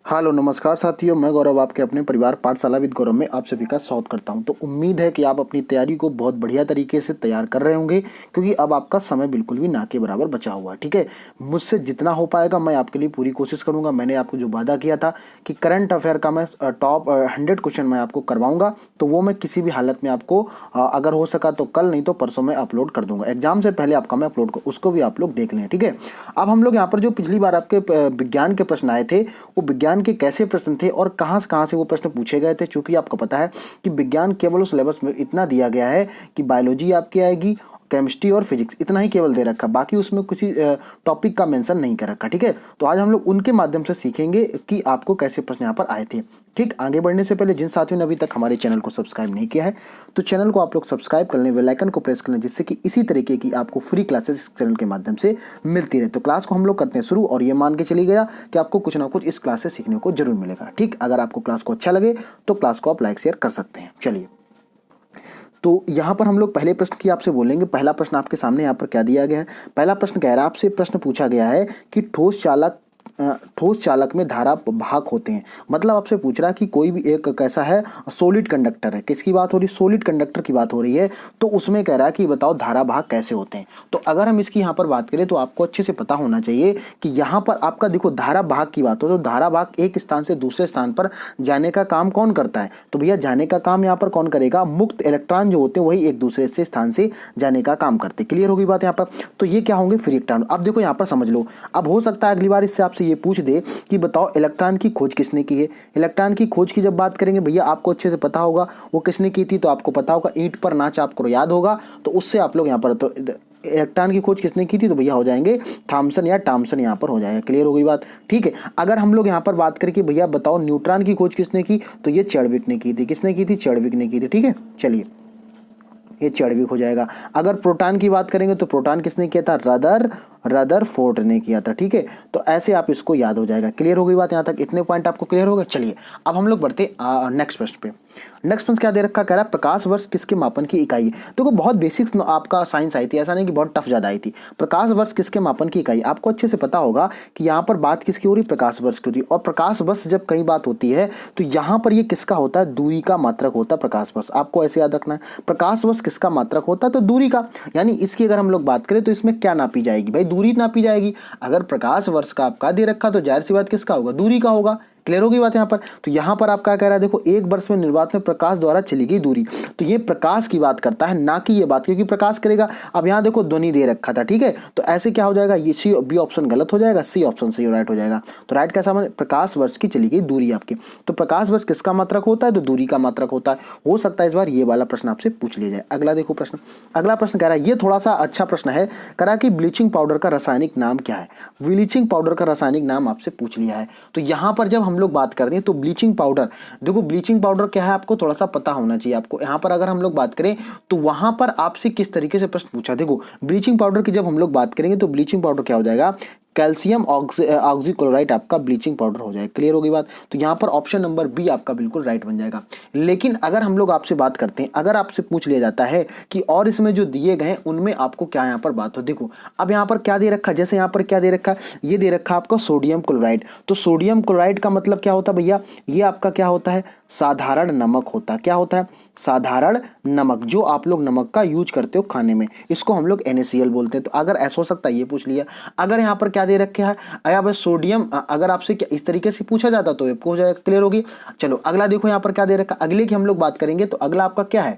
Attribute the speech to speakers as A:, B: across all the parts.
A: Hello नमस्कार साथियों, मैं गौरव आपके अपने परिवार पाठशाला विद गौरव में आप सभी का स्वागत करता हूं। तो उम्मीद है कि आप अपनी तैयारी को बहुत बढ़िया तरीके से तैयार कर रहे होंगे, क्योंकि अब आपका समय बिल्कुल भी ना के बराबर बचा हुआ है। ठीक है, मुझसे जितना हो पाएगा मैं आपके लिए पूरी कोशिश करूंगा। मैंने आपको जो वादा किया था कि करंट अफेयर का मैं टॉप 100 क्वेश्चन मैं आपको करवाऊंगा, तो वो मैं किसी भी हालत में आपको अगर हो सका तो कल, नहीं तो परसों में अपलोड कर दूंगा। एग्जाम से पहले आपका मैं अपलोड उसको भी आप लोग देख लें। ठीक है, अब हम लोग यहाँ पर जो पिछली बार आपके विज्ञान के प्रश्न आए थे, वो विज्ञान के कैसे प्रश्न थे और कहाँ से वो प्रश्न पूछे गए थे। चूंकि आपको पता है कि विज्ञान केवल उस सिलेबस में इतना दिया गया है कि बायोलॉजी आपकी आएगी, केमिस्ट्री और फिजिक्स, इतना ही केवल दे रखा, बाकी उसमें किसी टॉपिक का मेंशन नहीं कर रखा। ठीक है, तो आज हम लोग उनके माध्यम से सीखेंगे कि आपको कैसे प्रश्न यहाँ पर आए थे। ठीक, आगे बढ़ने से पहले जिन साथियों ने अभी तक हमारे चैनल को सब्सक्राइब नहीं किया है, तो चैनल को आप लोग सब्सक्राइब कर लें, बेल आइकन को प्रेस कर लें, जिससे कि इसी तरीके की आपको फ्री क्लासेस इस चैनल के माध्यम से मिलती रहे। तो क्लास को हम लोग करते हैं शुरू, और ये मान के चली गया कि आपको कुछ ना कुछ इस क्लास से सीखने को जरूर मिलेगा। ठीक, अगर आपको क्लास को अच्छा लगे तो क्लास को आप लाइक शेयर कर सकते हैं। चलिए, तो यहाँ पर हम लोग पहले प्रश्न की आपसे बोलेंगे। पहला प्रश्न आपके सामने यहाँ पर क्या दिया गया है। पहला प्रश्न कह रहा है, आपसे प्रश्न पूछा गया है कि ठोस चालक में धारा भाग होते हैं। मतलब आपसे पूछ रहा है कि कोई भी एक कैसा है, सॉलिड कंडक्टर है। किसकी बात हो रही, सॉलिड कंडक्टर की बात हो रही है। तो उसमें कह रहा है कि बताओ धारा भाग कैसे होते हैं। तो अगर हम इसकी यहाँ पर बात करें तो आपको अच्छे से पता होना चाहिए कि यहाँ पर आपका देखो धारा भाग की बात हो तो धारा भाग एक स्थान से दूसरे स्थान पर जाने का काम कौन करता है। तो भैया जाने का काम यहाँ पर कौन करेगा, मुक्त इलेक्ट्रॉन जो होते हैं वही एक दूसरे से स्थान से जाने का काम करते। क्लियर होगी बात यहाँ पर। तो ये क्या होंगे, फ्री इलेक्ट्रॉन। अब देखो यहाँ पर समझ लो, अब हो सकता है अगली बार इससे आपसे ये पूछ दे कि बताओ इलेक्ट्रॉन की खोज किसने की है। इलेक्ट्रॉन की खोज की जब बात करेंगे भैया आपको अच्छे से पता होगा वो किसने की थी। तो आपको पता होगा ईंट पर नाच आपको याद होगा, तो उससे आप लोग यहाँ पर तो इलेक्ट्रॉन की खोज किसने की थी, तो भैया हो जाएंगे थॉमसन या टॉमसन यहाँ पर हो जाएगा। क्लियर हो गई बात। ठीक है, अगर हम लोग यहाँ पर बात करें कि भैया बताओ न्यूट्रॉन की खोज किसने की, तो ये चैडविक ने की थी। किसने की थी, चैडविक ने की थी। ठीक है, चलिए ये चैडविक हो जाएगा। अगर प्रोटॉन की बात करेंगे तो प्रोटॉन किसने किया था, रदरफोर्ड ने किया था। ठीक है, तो ऐसे आप इसको याद हो जाएगा। क्लियर हो गई बात यहाँ तक, इतने पॉइंट आपको क्लियर हो गए। चलिए अब हम लोग बढ़ते नेक्स्ट प्रश्न पे। नेक्स्ट प्रश्न क्या दे रखा, कह रहा है प्रकाश वर्ष किसके मापन की इकाई है। देखो बहुत बेसिक्स आपका साइंस आई थी, ऐसा नहीं कि बहुत टफ ज्यादा आई थी। प्रकाश वर्ष किसके मापन की इकाई, आपको अच्छे से पता होगा कि यहाँ पर बात किसकी हो रही, प्रकाश वर्ष की होती है। और प्रकाश वर्ष जब कई बात होती है तो यहाँ पर ये किसका होता है, दूरी का मात्रक होता है प्रकाश वर्ष। आपको ऐसे याद रखना है, प्रकाश वर्ष किसका मात्रक होता है, तो दूरी का। यानी इसकी अगर हम लोग बात करें तो इसमें क्या नापी जाएगी, भाई दूरी नापी जाएगी। अगर प्रकाश वर्ष का आपका दे रखा तो जाहिर सी बात किसका होगा, दूरी का होगा। क्लियर होगी बात यहाँ पर। तो यहाँ पर आप क्या कह रहा है, देखो एक वर्ष में निर्वात में प्रकाश द्वारा चली गई दूरी, तो ये प्रकाश की बात करता है, ना कि ये बात, क्योंकि प्रकाश करेगा। अब यहाँ देखो ध्वनि दे रखा था। ठीक है, तो ऐसे क्या हो जाएगा, ये सी बी ऑप्शन गलत हो जाएगा, सी ऑप्शन सही राइट हो जाएगा। तो राइट कैसा माने, प्रकाश वर्ष की चली गई दूरी आपकी। तो प्रकाश वर्ष किसका मात्रक होता है, तो दूरी का मात्रक होता है। हो सकता है इस बार ये वाला प्रश्न आपसे पूछ लिया जाए। अगला देखो प्रश्न, अगला प्रश्न कह रहा है, ये थोड़ा सा अच्छा प्रश्न है। कह रहा है कि ब्लीचिंग पाउडर का रासायनिक नाम क्या है। ब्लीचिंग पाउडर का रासायनिक नाम आपसे पूछ लिया है। तो यहाँ पर जब हम लोग बात करते हैं तो ब्लीचिंग पाउडर, देखो ब्लीचिंग पाउडर क्या है आपको थोड़ा सा पता होना चाहिए। आपको यहाँ पर अगर हम लोग बात करें तो वहां पर आपसे किस तरीके से प्रश्न पूछा, देखो ब्लीचिंग पाउडर की जब हम लोग बात करेंगे तो ब्लीचिंग पाउडर क्या हो जाएगा, कैल्शियम ऑक्सीक्लोराइड आपका ब्लीचिंग पाउडर हो जाएगा। क्लियर हो गई बात। तो यहाँ पर ऑप्शन नंबर बी आपका बिल्कुल राइट बन जाएगा। लेकिन अगर हम लोग आपसे बात करते हैं, अगर आपसे पूछ लिया जाता है कि और इसमें जो दिए गए उनमें आपको क्या यहाँ पर बात हो, देखो अब यहाँ पर क्या दे रखा, जैसे यहाँ पर क्या दे रखा, ये दे रखा आपका सोडियम क्लोराइड। तो सोडियम क्लोराइड का मतलब क्या होता है भैया, ये आपका क्या होता है, साधारण नमक होता है। क्या होता है, साधारण नमक, जो आप लोग नमक का यूज करते हो खाने में, इसको हम लोग NaCl बोलते हैं। तो अगर ऐसा हो सकता है ये पूछ लिया। अगर यहाँ पर क्या दे रखे है, अया भाई सोडियम, अगर आपसे इस तरीके से पूछा जाता तो आपको हो जाएगा। क्लियर होगी। चलो अगला देखो यहाँ पर क्या दे रखा, अगले की हम लोग बात करेंगे। तो अगला आपका क्या है,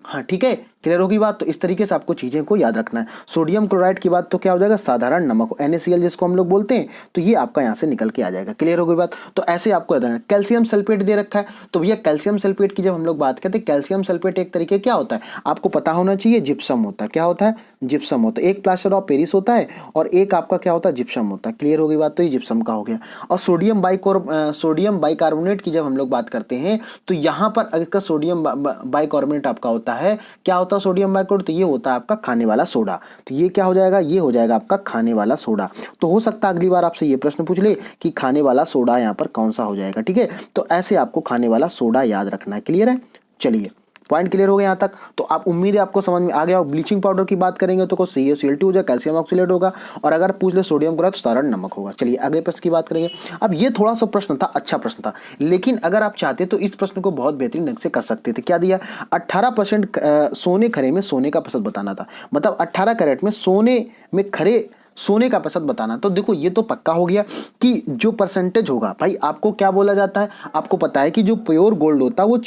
A: हाँ ठीक है, क्लियर होगी बात। तो इस तरीके से आपको चीजें को याद रखना है। सोडियम क्लोराइड की बात तो क्या हो जाएगा, साधारण नमक, NaCl जिसको हम लोग बोलते हैं, तो ये आपका यहाँ से निकल के आ जाएगा। क्लियर होगी बात। तो ऐसे आपको याद रखना। कैल्शियम सल्फेट दे रखा है, तो भैया कैल्शियम सल्फेट की जब हम लोग बात करते हैं, कैल्शियम सल्फेट एक तरीके क्या होता है आपको पता होना चाहिए, जिप्सम होता है। क्या होता है, जिप्सम होता है। एक प्लास्टर ऑफ पेरिस होता है और एक आपका क्या होता है, जिप्सम होता है। क्लियर हो गई बात। तो ये जिप्सम का हो गया। और सोडियम बाइकार्बोनेट की जब हम लोग बात करते हैं तो यहाँ पर इसका सोडियम बाइकार्बोनेट आपका होता है, क्या होता है सोडियम बाइकार्बोनेट, तो ये होता है आपका खाने वाला सोडा। तो ये क्या हो जाएगा, ये हो जाएगा आपका खाने वाला सोडा। तो हो सकता है अगली बार आपसे ये प्रश्न पूछ ले कि खाने वाला सोडा यहाँ पर कौन सा हो जाएगा। ठीक है, तो ऐसे आपको खाने वाला सोडा याद रखना है। क्लियर है। चलिए पॉइंट क्लियर हो गया यहाँ तक? तो आप उम्मीद है आपको समझ में आ गया। ब्लीचिंग पाउडर की बात करेंगे तो CaCl2 हो जाए, कैल्शियम ऑक्सीलेट होगा, और अगर पूछ ले सोडियम क्लोराइड तो सारा नमक होगा। चलिए अगले प्रश्न की बात करेंगे। अब ये थोड़ा सा प्रश्न था, अच्छा प्रश्न था, लेकिन अगर आप चाहते तो इस प्रश्न को बहुत बेहतरीन ढंग से कर सकते थे। क्या दिया? 18% सोने खरे में सोने का प्रतिशत बताना था, मतलब 18 कैरेट में सोने में खरे सोने का प्रतिशत बताना। तो देखो ये तो पक्का हो गया कि जो परसेंटेज होगा भाई, आपको क्या बोला जाता है, आपको पता है कि जो प्योर गोल्ड होता है वो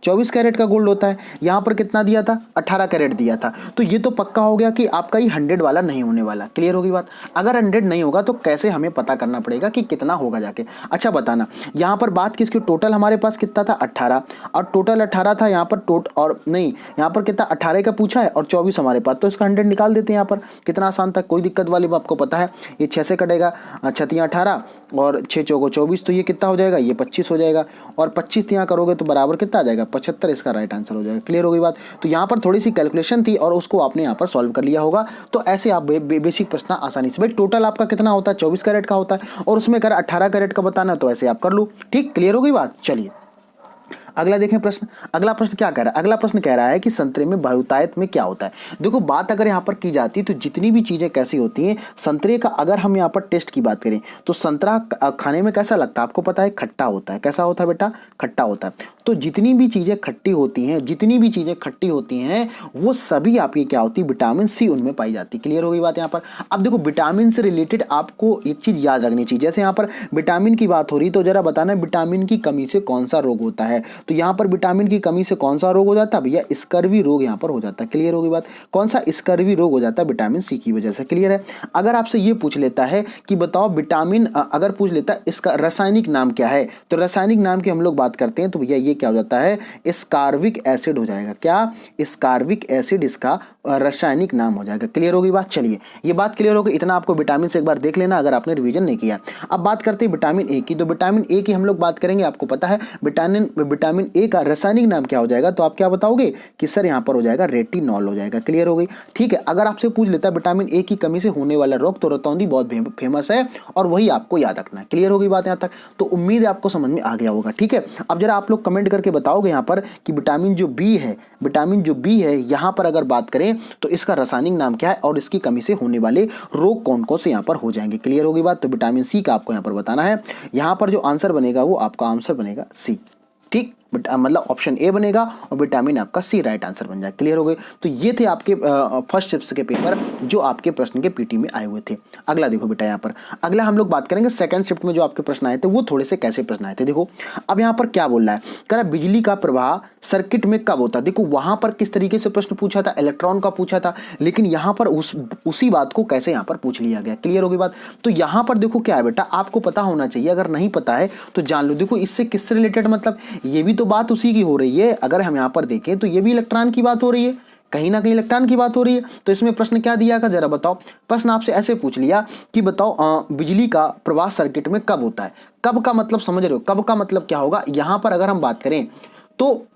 A: 24 कैरेट का गोल्ड होता है। यहाँ पर कितना दिया था? 18 कैरेट दिया था। तो ये तो पक्का हो गया कि आपका ही 100 वाला नहीं होने वाला। क्लियर होगी बात? अगर 100 नहीं होगा तो कैसे हमें पता करना पड़ेगा कि कितना होगा जाके। अच्छा बताना, यहाँ पर बात किसकी? टोटल हमारे पास कितना था? 18, और टोटल 18 था यहाँ पर और नहीं, यहाँ पर कितना? 18 का पूछा है और 24 हमारे पास, तो इसका 100 निकाल देते हैं। यहाँ पर कितना आसान था, कोई दिक्कत वाली बात, आपको पता है ये 6 से कटेगा, 6 18 और 6 चौको 24, तो ये कितना हो जाएगा? ये 25 हो जाएगा, और 25 यहाँ करोगे तो बराबर कितना आ जाएगा? 75, इसका राइट आंसर हो जाएगा। क्लियर हो गई बात? तो यहाँ पर थोड़ी सी कैलकुलेशन थी और उसको आपने यहाँ पर सॉल्व कर लिया होगा। तो ऐसे आप बेसिक प्रश्न आसानी से, भाई टोटल आपका कितना होता है? 24 कैरेट का होता है, और उसमें अगर 18 कैरेट का बताना तो ऐसे आप कर लो। ठीक, क्लियर हो गई बात? चलिए अगला देखें प्रश्न। अगला प्रश्न क्या कह रहा है? अगला प्रश्न कह रहा है कि संतरे में बहुतायत में क्या होता है। देखो बात अगर यहाँ पर की जाती है तो जितनी भी चीजें कैसी होती हैं, संतरे का अगर हम यहाँ पर टेस्ट की बात करें तो संतरा खाने में कैसा लगता है? आपको पता है खट्टा होता है। कैसा होता है बेटा? खट्टा होता है। तो जितनी भी चीजें खट्टी होती हैं, जितनी भी चीजें खट्टी होती हैं वो सभी आपकी क्या होती है? विटामिन सी उनमें पाई जाती है। क्लियर हो गई बात यहाँ पर? अब देखो विटामिन से रिलेटेड आपको एक चीज याद रखनी चाहिए, जैसे यहाँ पर विटामिन की बात हो रही तो जरा बताना विटामिन की कमी से कौन सा रोग होता है। तो यहाँ पर विटामिन की कमी से कौन सा रोग हो जाता है? भैया स्कर्वी रोग यहाँ पर हो जाता है। क्लियर हो गई बात? कौन सा? स्कर्वी रोग हो जाता है विटामिन सी की वजह से। क्लियर है? अगर आपसे ये पूछ लेता है कि बताओ विटामिन, अगर पूछ लेता है इसका रासायनिक नाम क्या है, तो रासायनिक नाम की हम लोग बात करते हैं तो भैया ये क्या हो जाता है? स्कार्विक एसिड हो जाएगा। क्या? स्कार्विक एसिड इसका रासायनिक नाम हो जाएगा। क्लियर हो गई बात? चलिए ये बात क्लियर हो गई। इतना आपको विटामिन से एक बार देख लेना अगर आपने रिवीजन नहीं किया। अब बात करते हैं विटामिन ए की। तो विटामिन ए की हम लोग बात करेंगे। आपको पता है विटामिन ए का रासायनिक नाम क्या हो जाएगा? तो आप क्या बताओगे कि सर यहाँ पर हो जाएगा रेटिनॉल हो जाएगा। क्लियर हो गई? ठीक है। अगर आपसे पूछ लेता है विटामिन ए की कमी से होने वाला रोग, तो रतौंधी बहुत फेमस है और वही आपको याद रखना है। क्लियर हो गई बात यहाँ तक? तो उम्मीद है आपको समझ में आ गया होगा। ठीक है, अब जरा आप लोग कमेंट करके बताओगे यहाँ पर कि विटामिन जो बी है यहाँ पर अगर बात करें तो इसका रासायनिक नाम क्या है और इसकी कमी से होने वाले रोग कौन कौन से यहाँ पर हो जाएंगे। क्लियर हो गई बात? तो विटामिन सी का आपको यहाँ पर बताना है। यहाँ पर जो आंसर बनेगा वो आपका आंसर बनेगा सी। ठीक, मतलब ऑप्शन ए बनेगा और विटामिन आपका सी राइट आंसर बन जाए। क्लियर हो गए? तो ये थे आपके फर्स्ट शिफ्ट के पेपर जो आपके प्रश्न के पीटी में आए हुए थे। अगला देखो बेटा, यहाँ पर अगला हम लोग बात करेंगे सेकंड शिफ्ट में जो आपके प्रश्न आए थे वो थोड़े से कैसे प्रश्न आए थे। देखो अब यहाँ पर क्या बोल रहा है, कह रहा बिजली का प्रवाह सर्किट में कब होता है। देखो वहां पर किस तरीके से प्रश्न पूछा था, इलेक्ट्रॉन का पूछा था, लेकिन यहाँ पर उसी बात को कैसे यहाँ पर पूछ लिया गया। क्लियर हो गई बात? तो यहाँ पर देखो क्या है बेटा, आपको पता होना चाहिए, अगर नहीं पता है तो जान लो। देखो इससे किससे रिलेटेड, मतलब ये भी तो बात उसी की हो रही है। अगर हम यहाँ पर देखें तो ये भी इलेक्ट्रॉन की बात हो रही है, कहीं ना कहीं इलेक्ट्रॉन की बात हो रही है। तो इसमें प्रश्न क्या दिया का जरा बताओ। प्रश्न आपसे ऐसे पूछ लिया कि बताओ बिजली का प्रवाह सर्किट में कब होता है। कब का मतलब समझ रहे हो? कब का मतलब क्या होगा? यहां पर अगर हम बात करें तो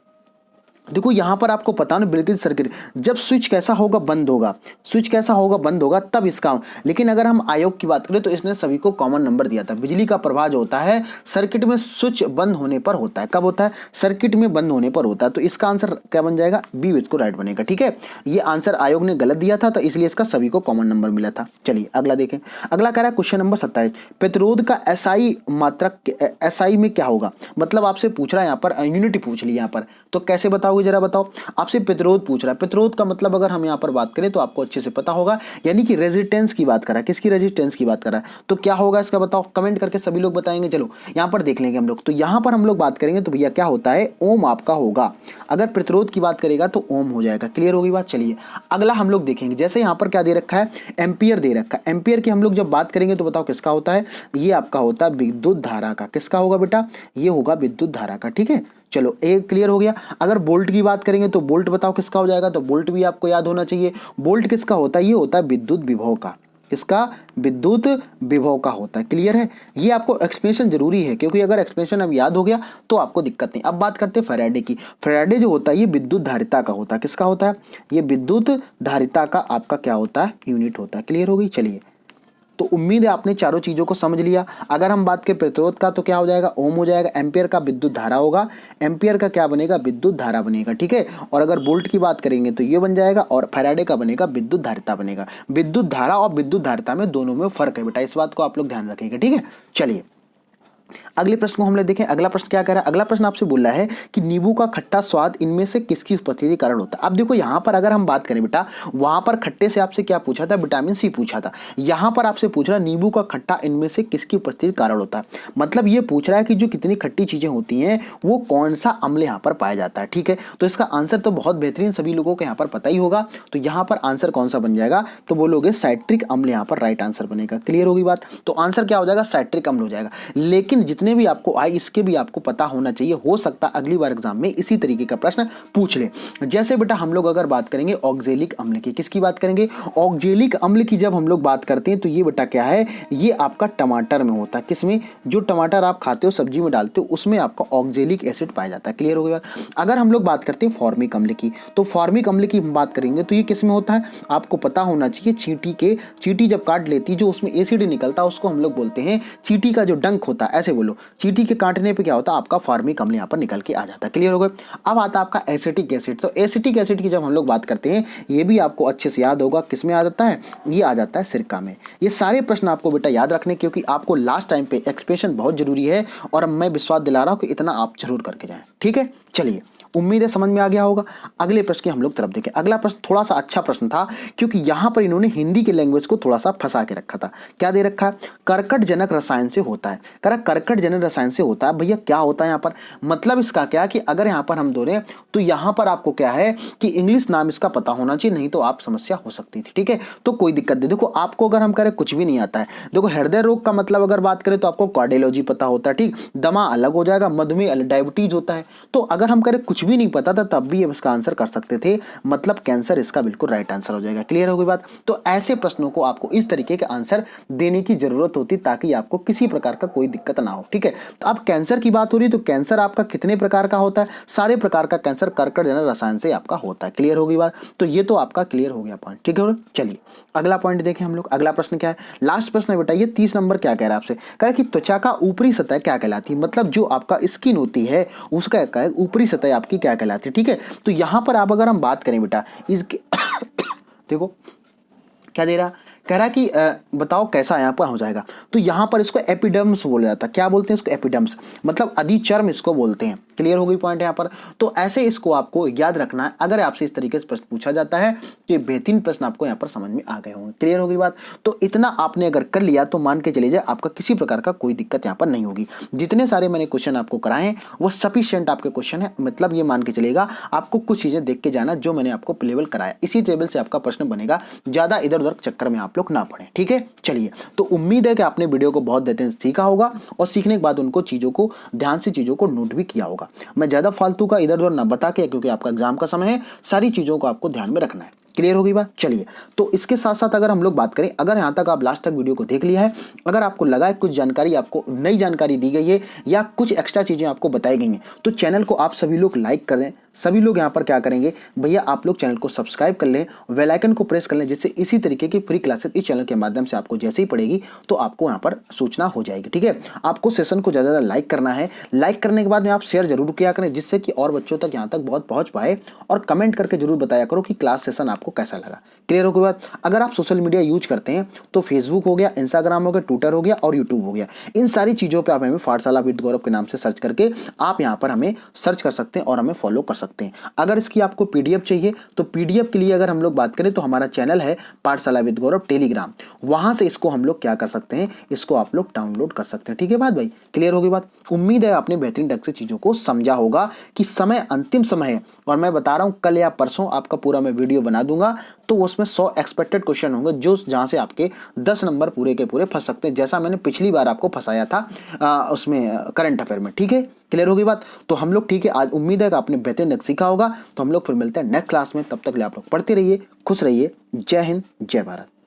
A: देखो यहां पर आपको पता ना बिल्कुल सर्किट, जब स्विच कैसा होगा बंद होगा, स्विच कैसा होगा बंद होगा तब इसका। लेकिन अगर हम आयोग की बात करें तो इसने सभी को कॉमन नंबर दिया था। बिजली का प्रवाह जो होता है सर्किट में स्विच बंद होने पर होता है। कब होता है? सर्किट में बंद होने पर होता है। तो इसका आंसर क्या बन जाएगा? बी बिल्कुल राइट बनेगा। ठीक है, ये आंसर आयोग ने गलत दिया था तो इसलिए इसका सभी को कॉमन नंबर मिला था। चलिए अगला देखें। अगला कह रहा है क्वेश्चन नंबर 27, प्रतिरोध का एसआई मात्रक एसआई में क्या होगा। मतलब आपसे पूछ रहा है यहाँ पर यूनिट पूछ ली यहाँ पर, तो कैसे बताओगे जरा बताओ। आपसे प्रतिरोध पूछ रहा है, प्रतिरोध का मतलब अगर हम यहाँ पर बात करें तो आपको अच्छे से पता होगा, यानी कि रेजिस्टेंस की बात कर रहा है। किसकी? रेजिस्टेंस की बात कर रहा है। तो क्या होगा इसका बताओ, कमेंट करके सभी लोग बताएंगे। चलो यहाँ पर देख लेंगे हम लोग। तो यहाँ पर हम लोग बात करेंगे तो भैया क्या होता है, ओम आपका होगा। अगर प्रतिरोध की बात करेगा तो ओम हो जाएगा। क्लियर हो गई बात? चलिए अगला हम लोग देखेंगे। जैसे यहाँ पर क्या दे रखा है, एम्पियर दे रखा है। एम्पियर की हम लोग जब बात करेंगे तो बताओ किसका होता है, ये आपका होता है विद्युत धारा का। किसका होगा बेटा? ये होगा विद्युत धारा का। ठीक है, चलो एक क्लियर हो गया। अगर बोल्ट की बात करेंगे तो बोल्ट बताओ किसका हो जाएगा, तो बोल्ट भी आपको याद होना चाहिए। बोल्ट किसका होता है? ये होता है विद्युत विभव का। किसका? विद्युत विभव का होता है। क्लियर है? ये आपको एक्सप्लेनेशन जरूरी है क्योंकि अगर एक्सप्लेनेशन अब याद हो गया तो आपको दिक्कत नहीं। अब बात करते हैं फैराडे की। फैराडे जो होता है ये विद्युत धारिता का होता है। किसका होता है? ये विद्युत धारिता का आपका क्या होता है? यूनिट होता है। क्लियर हो गई? चलिए तो उम्मीद है आपने चारों चीज़ों को समझ लिया। अगर हम बात करें प्रतिरोध का तो क्या हो जाएगा, ओम हो जाएगा। एम्पियर का विद्युत धारा होगा, एम्पियर का क्या बनेगा, विद्युत धारा बनेगा, ठीक है। और अगर वोल्ट की बात करेंगे तो ये बन जाएगा, और फैराडे का बनेगा विद्युत धारिता बनेगा। विद्युत धारा और विद्युत धारिता में दोनों में फर्क है बेटा, इस बात को आप लोग ध्यान रखिएगा, ठीक है। चलिए अगले प्रश्न को हम लोग देखें। अगला प्रश्न क्या कह रहा है, अगला प्रश्न आपसे बोल रहा है कि नींबू का खट्टा स्वाद इनमें से किसकी उपस्थिति के कारण होता है। अब देखो यहाँ पर अगर हम बात करें बेटा, वहां पर खट्टे से आपसे क्या पूछा था, विटामिन सी पूछा था। यहाँ पर आपसे पूछ रहा है नींबू का खट्टा इनमें से किसकी उपस्थिति के कारण होता है। मतलब ये पूछ रहा है कि जो कितनी खट्टी चीजें होती हैं वो कौन सा अम्ल यहाँ पर पाया जाता है, ठीक है। तो इसका आंसर तो बहुत बेहतरीन सभी लोगों को यहाँ पर पता ही होगा। तो यहाँ पर आंसर कौन सा बन जाएगा, तो बोलोगे साइट्रिक अम्ल यहाँ पर राइट आंसर बनेगा। क्लियर होगी बात। तो आंसर क्या हो जाएगा, साइट्रिक अम्ल हो जाएगा। लेकिन जितने भी आपको आए इसके भी आपको पता होना चाहिए, हो सकता अगली बार एग्जाम में इसी तरीके का प्रश्न पूछ ले। जैसे बेटा हम लोग अगर बात करेंगे ऑक्जेलिक अम्ल की, किसकी बात करेंगे, ऑक्जेलिक अम्ल की जब हम लोग बात करते हैं तो ये बेटा क्या है, ये आपका टमाटर में होता है। किसमें, जो टमाटर आप खाते हो सब्जी में डालते हो उसमें आपका ऑक्जेलिक एसिड पाया जाता है। क्लियर हो गया। अगर हम लोग बात करते हैं फॉर्मिक अम्ल की, तो फॉर्मिक अम्ल की बात करेंगे तो ये किसमें होता है, आपको पता होना चाहिए चींटी जब काट लेती जो उसमें एसिड निकलता है उसको हम लोग बोलते हैं चींटी का जो डंक होता है, ऐसे बोलो, चींटी के काटने पे क्या होता है, आपका फॉर्मिक अम्ल यहाँ पर निकल के आ जाता है। क्लियर हो गया। अब आता है आपका एसिटिक एसिड। तो एसिटिक एसिड की जब हम लोग बात करते हैं, ये भी आपको अच्छे से याद होगा किसमें आ जाता है, ये आ जाता है सिरका में। ये सारे प्रश्न आपको बेटा याद रखने, क्योंकि आपको लास्ट टाइम पे एक्सप्रेशन बहुत जरूरी है, और मैं विश्वास दिला रहा हूँ कि इतना आप जरूर करके जाएं, ठीक है। चलिए उम्मीद है समझ में आ गया होगा। अगले प्रश्न की हम लोग तरफ देखें। अगला प्रश्न थोड़ा सा अच्छा प्रश्न था, क्योंकि यहां पर इन्होंने हिंदी के लैंग्वेज को थोड़ा सा फंसा के रखा था। क्या दे रखा है, कर्कटजनक रसायन से होता है। करा कर्कटजनक रसायन से होता है, भैया क्या होता है यहाँ पर, मतलब इसका क्या कि अगर यहाँ पर हम दोहरे तो यहाँ पर आपको क्या है कि इंग्लिश नाम इसका पता होना चाहिए, नहीं तो आप समस्या हो सकती थी, ठीक है। तो कोई दिक्कत नहीं। देखो आपको अगर हम करें कुछ भी नहीं आता है, देखो हृदय रोग का मतलब अगर बात करें तो आपको कार्डियोलॉजी पता होता है, ठीक। दमा अलग हो जाएगा, मधुमेह अलग, डायबिटीज होता है। तो अगर हम करें कुछ भी नहीं पता था तब भी इसका आंसर कर सकते थे, मतलब कैंसर इसका बिल्कुल राइट आंसर हो जाएगा। क्लियर हो गई बात। तो ऐसे प्रश्नों को आपको इस तरीके के आंसर देने की जरूरत होती ताकि आपको किसी प्रकार का कोई दिक्कत ना हो, ठीक है। तो अब कैंसर की बात हो रही, तो कैंसर आपका कितने प्रकार का होता है, सारे प्रकार का कैंसर कर्कटजनक रसायन से आपका होता है। क्लियर हो गई बात। तो ये तो आपका क्लियर हो गया पॉइंट, ठीक है। चलिए अगला पॉइंट देखें हम लोग। अगला प्रश्न क्या है, लास्ट प्रश्न है बेटा ये 30 नंबर। क्या कह रहा है आपसे, कह रहा है कि त्वचा का ऊपरी सतह क्या कहलाती है, मतलब जो आपका स्किन होती है उसका क्या है, ऊपरी सतह आपकी क्या कहलाती है, ठीक है। तो यहां पर आप अगर हम बात करें बेटा इसके देखो क्या दे रहा, कह रहा कि बताओ कैसा यहाँ पर हो जाएगा। तो यहाँ पर इसको एपिडर्मिस बोला जाता है। क्या बोलते हैं इसको, एपिडर्मिस, मतलब अधिचर्म इसको बोलते हैं। क्लियर हो गई पॉइंट यहाँ पर। तो ऐसे इसको आपको याद रखना है। अगर आपसे इस तरीके से प्रश्न पूछा जाता है तो ये बेहतरीन प्रश्न आपको यहाँ पर समझ में आ गए होंगे। क्लियर हो गई बात। तो इतना आपने अगर कर लिया तो मान के चले जाए आपका किसी प्रकार का कोई दिक्कत यहाँ पर नहीं होगी। जितने सारे मैंने क्वेश्चन आपको कराए हैं वो सफिशिएंट आपके क्वेश्चन है, मतलब ये मान के चलेगा आपको कुछ चीजें देख के जाना जो मैंने आपको लेवल कराया, इसी टेबल से आपका प्रश्न बनेगा, ज्यादा इधर उधर चक्कर में आप लोग ना पड़े, ठीक है। चलिए तो उम्मीद है कि आपने वीडियो को बहुत बेहतरीन सीखा होगा और सीखने के बाद उनको चीजों को ध्यान से चीजों को नोट भी किया होगा। मैं ज्यादा फालतू का इधर उधर ना बता के, क्योंकि आपका एग्जाम का समय है, सारी चीजों को आपको ध्यान में रखना है। क्लियर हो गई बात। चलिए तो इसके साथ साथ अगर हम लोग बात करें, अगर यहां तक आप लास्ट तक वीडियो को देख लिया है, अगर आपको लगा है कुछ जानकारी आपको नई जानकारी दी गई है या कुछ एक्स्ट्रा चीजें आपको बताई गई हैं, तो चैनल को आप सभी लोग लाइक कर दें। सभी लोग यहाँ पर क्या करेंगे भैया, आप लोग चैनल को सब्सक्राइब कर लें, बेल आइकन को प्रेस कर लें, जिससे इसी तरीके की फ्री क्लासेस इस चैनल के माध्यम से आपको जैसे ही पड़ेगी तो आपको यहाँ पर सूचना हो जाएगी, ठीक है। आपको सेशन को ज़्यादा लाइक करना है, लाइक करने के बाद में आप शेयर जरूर किया करें, जिससे कि और बच्चों तक यहाँ तक बहुत पहुँच पाए, और कमेंट करके जरूर बताया करो कि क्लास सेशन आपको कैसा लगा। क्लियर हो गई बात। अगर आप सोशल मीडिया यूज करते हैं तो फेसबुक हो गया, इंस्टाग्राम हो गया, ट्विटर हो गया और यूट्यूब हो गया, इन सारी चीज़ों पर आप हमें पाठशाला विद गौरव के नाम से सर्च करके आप यहाँ पर हमें सर्च कर सकते हैं और हमें फॉलो कर सकते हैं। अगर इसकी आपको पीडीएफ चाहिए तो पीडीएफ के लिए अगर हम लोग बात करें तो हमारा चैनल है पाठशाला विद गौरव टेलीग्राम, वहां से इसको हम लोग क्या कर सकते हैं, इसको आप लोग डाउनलोड कर सकते हैं, ठीक है बात भाई। क्लियर होगी बात। उम्मीद है आपने बेहतरीन ढंग से चीजों को समझा होगा कि समय अंतिम समय है, और मैं बता रहा हूं कल या परसों आपका पूरा मैं वीडियो बना दूंगा, तो उसमें 100 एक्सपेक्टेड क्वेश्चन होंगे जो जहां से आपके 10 नंबर पूरे के पूरे फंस सकते हैं, जैसा मैंने पिछली बार आपको फंसाया था उसमें करंट अफेयर में, ठीक है। क्लियर हो गई बात। तो हम लोग ठीक है, आज उम्मीद है कि आपने बेहतरीन सीखा होगा। तो हम लोग फिर मिलते हैं नेक्स्ट क्लास में, तब तक ले आप लोग पढ़ते रहिए, खुश रहिए। जय हिंद, जय भारत।